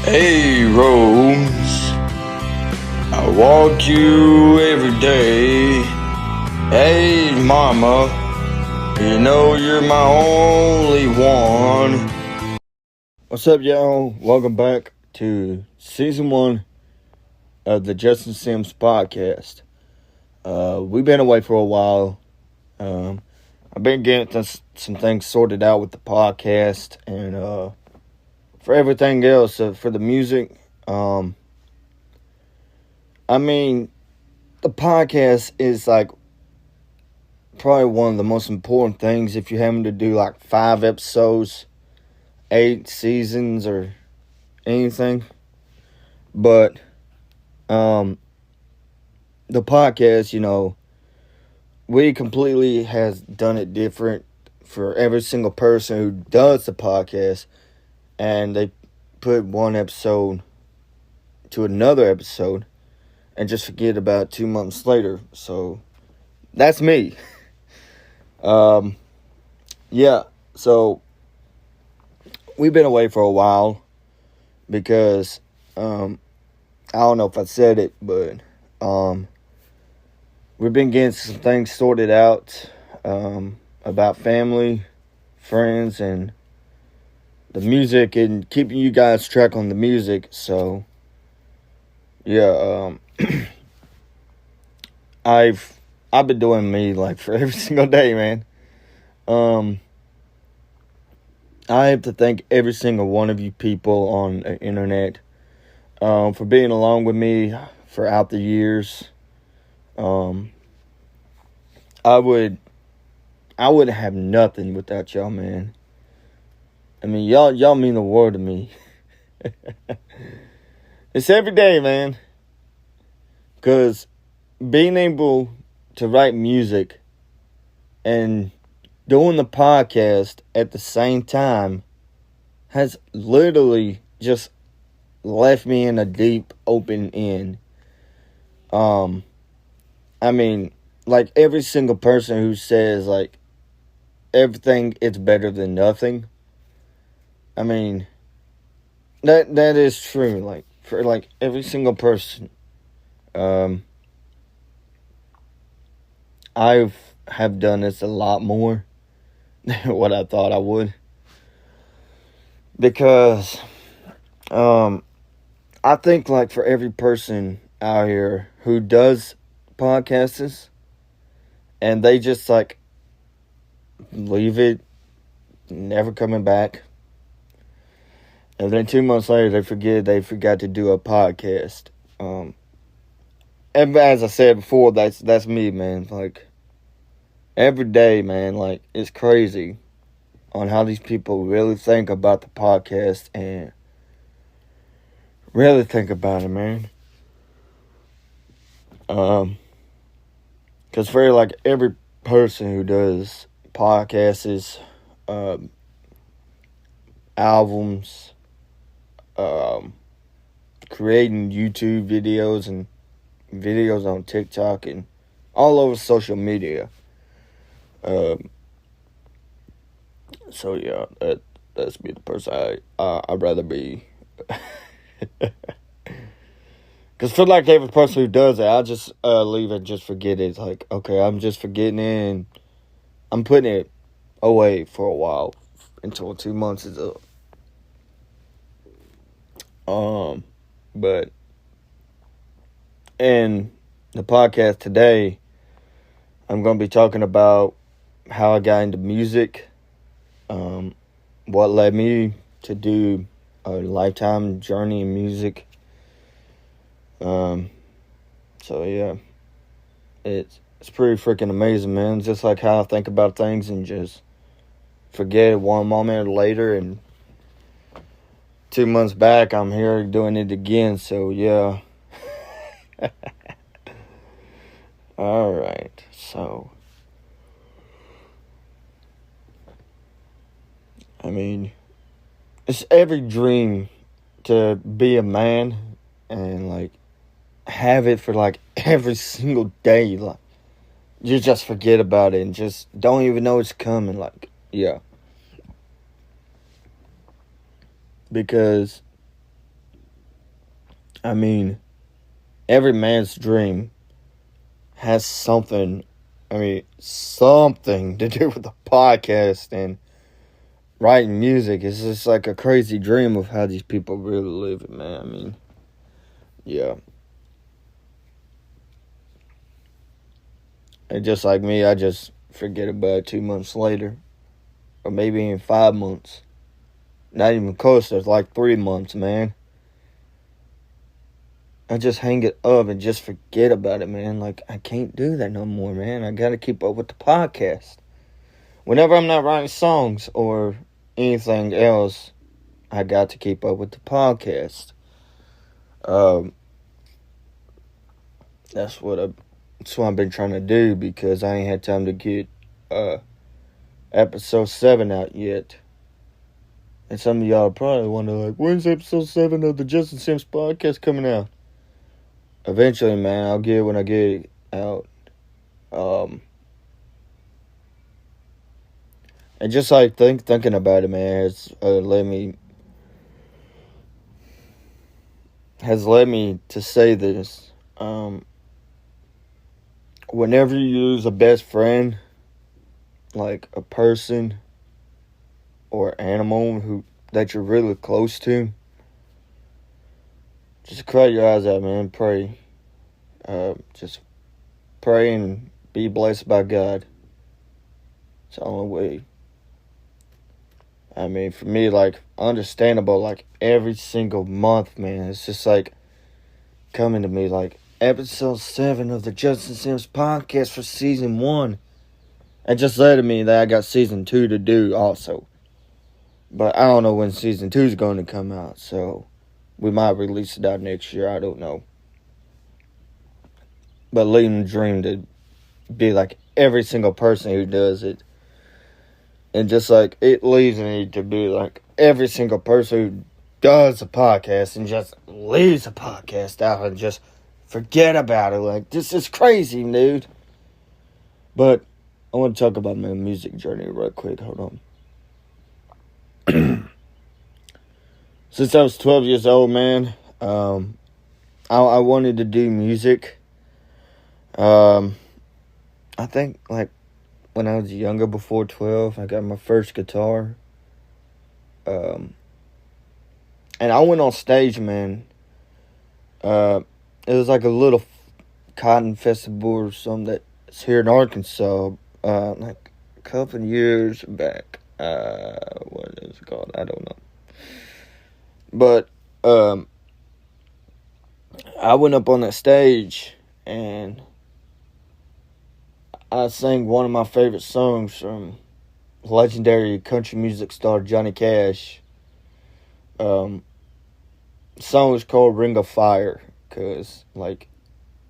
Hey Rose, I walk you every day. Hey mama, you know you're my only one. What's up, y'all? Welcome back to season 1 of the Justin Sims podcast. We've been away for a while. I've been getting some things sorted out with the podcast and for everything else, for the music. The podcast is like probably one of the most important things if you're having to do like 5 episodes, 8 seasons, or anything. But the podcast, we completely has done it different for every single person who does the podcast, and they put one episode to another episode and just forget about 2 months later. So that's me. So we've been away for a while because I don't know if I said it, but we've been getting some things sorted out about family, friends, and the music, and keeping you guys track on the music. So yeah, I've been doing me like for every single day, man. I have to thank every single one of you people on the internet for being along with me throughout the years. I wouldn't have nothing without y'all, man. I mean, y'all mean the world to me. It's every day, man. 'Cause being able to write music and doing the podcast at the same time has literally just left me in a deep open end. Like every single person who says like everything it's better than nothing. I mean, that is true. Like for like every single person. I have done this a lot more than what I thought I would. Because I think like for every person out here who does podcasts and they just like leave it, never coming back, and then 2 months later they forgot to do a podcast. And as I said before, that's me, man. Like every day, man, like it's crazy on how these people really think about the podcast and really think about it, man. Because for like every person who does podcasts, albums, creating YouTube videos and videos on TikTok and all over social media. So yeah, that's me, the person I'd rather be. Because I feel like every person who does it, I'll just leave and just forget it. It's like, okay, I'm just forgetting it and I'm putting it away for a while until 2 months is up. But in the podcast today, I'm going to be talking about how I got into music, what led me to do a lifetime journey in music. So yeah, it's pretty freaking amazing, man. Just like how I think about things and just forget it one moment later, and 2 months back, I'm here doing it again. So yeah. All right, so I mean, it's every dream to be a man and like have it for like every single day. Like you just forget about it and just don't even know it's coming. Like, yeah. Because I mean, every man's dream has something to do with the podcast and writing music. It's just like a crazy dream of how these people really live it, man. I mean, yeah. And just like me, I just forget about it 2 months later. Or maybe in 5 months. Not even close, it's like 3 months, man. I just hang it up and just forget about it, man. Like, I can't do that no more, man. I gotta keep up with the podcast. Whenever I'm not writing songs or anything else, I got to keep up with the podcast. That's what I've been trying to do, because I ain't had time to get episode 7 out yet. And some of y'all probably wonder, like, when's episode 7 of the Justin Sims podcast coming out? Eventually, man, I'll get it when I get it out. And just like thinking about it, man, has led me to say this. Whenever you lose a best friend, like a person or animal that you're really close to, just cry your eyes out, man. Pray. Just pray and be blessed by God. It's the only way. I mean, for me, like, understandable, like, every single month, man. It's just, like, coming to me, like, episode 7 of the Justin Sims podcast for season 1. And just letting me that I got season 2 to do also. But I don't know when season 2 is going to come out, so we might release it out next year. I don't know. But leading the dream to be like every single person who does it. And just like it leads me to be like every single person who does a podcast and just leaves a podcast out and just forget about it. Like, this is crazy, dude. But I want to talk about my music journey real quick. Hold on. Since I was 12 years old, man, I wanted to do music. I think, like, when I was younger, before 12, I got my first guitar. And I went on stage, man. It was like a little cotton festival or something that's here in Arkansas, like a couple of years back. What is it called? I don't know. But I went up on that stage and I sang one of my favorite songs from legendary country music star Johnny Cash. The song was called Ring of Fire, because, like,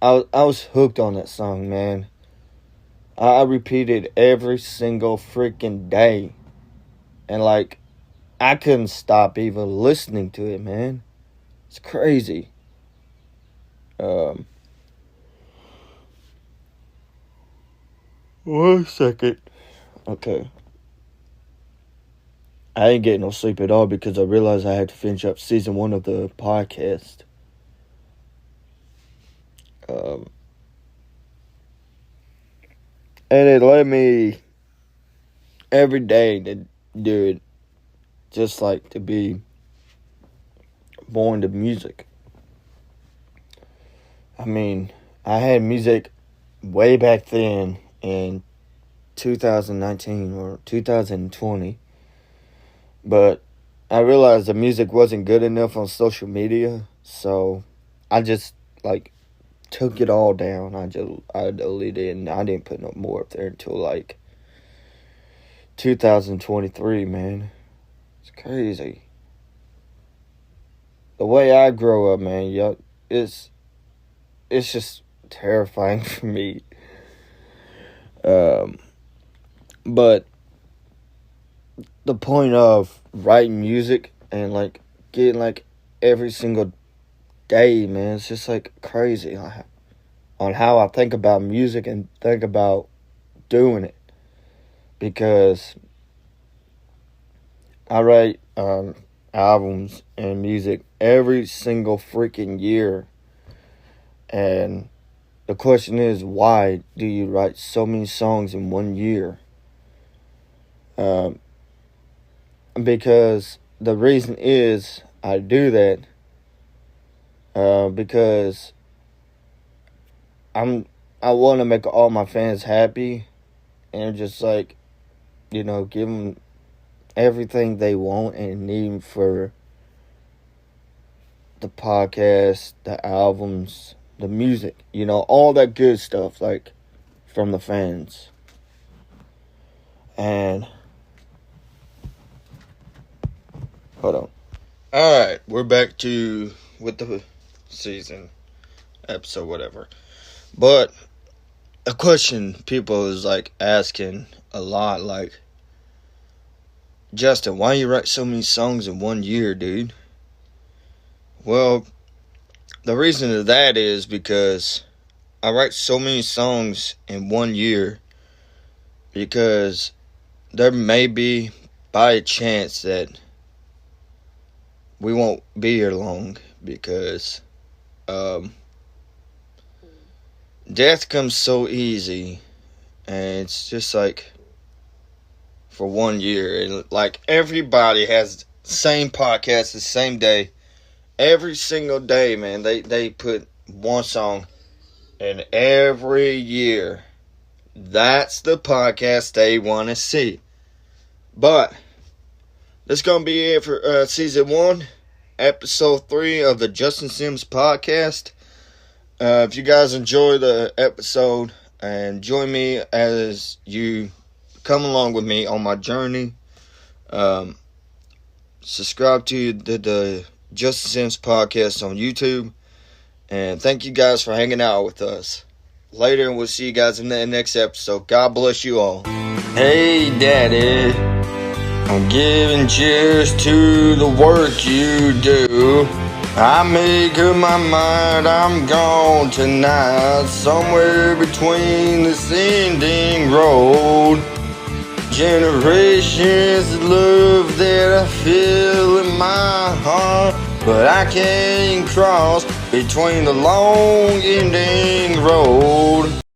I was hooked on that song, man. I repeated every single freaking day. And, like, I couldn't stop even listening to it, man. It's crazy. One second. Okay. I ain't getting no sleep at all because I realized I had to finish up season 1 of the podcast. And it led me every day to do it, just like to be born to music. I mean, I had music way back then in 2019 or 2020, but I realized the music wasn't good enough on social media, so I just, like, took it all down. I deleted it, and I didn't put no more up there until, like, 2023, man. It's crazy. The way I grow up, man, it's just terrifying for me. But the point of writing music and, like, getting, like, every single day, man, it's just, like, crazy on how I think about music and think about doing it. Because I write albums and music every single freaking year. And the question is, why do you write so many songs in one year? Because the reason is I do that because I want to make all my fans happy and just like, give them everything they want and need for the podcast, the albums, the music, all that good stuff, like, from the fans. And hold on. Alright, we're back with the season, episode, whatever. But a question people is like asking a lot, like, Justin, why you write so many songs in 1 year, dude? Well, the reason of that is because I write so many songs in 1 year because there may be, by a chance, that we won't be here long because death comes so easy, and it's just like for 1 year, and like everybody has the same podcast the same day, every single day, man. They put one song, and every year that's the podcast they want to see. But that's gonna be it for season 1, episode 3 of the Justin Sims podcast. If you guys enjoy the episode, and join me as you come along with me on my journey, subscribe to the Justin Sims podcast on YouTube, and thank you guys for hanging out with us. Later, and we'll see you guys in the next episode. God bless you all. Hey, Daddy, I'm giving cheers to the work you do. I make up my mind, I'm gone tonight, somewhere between this ending road. Generations of love that I feel in my heart, but I can't cross between the long ending road.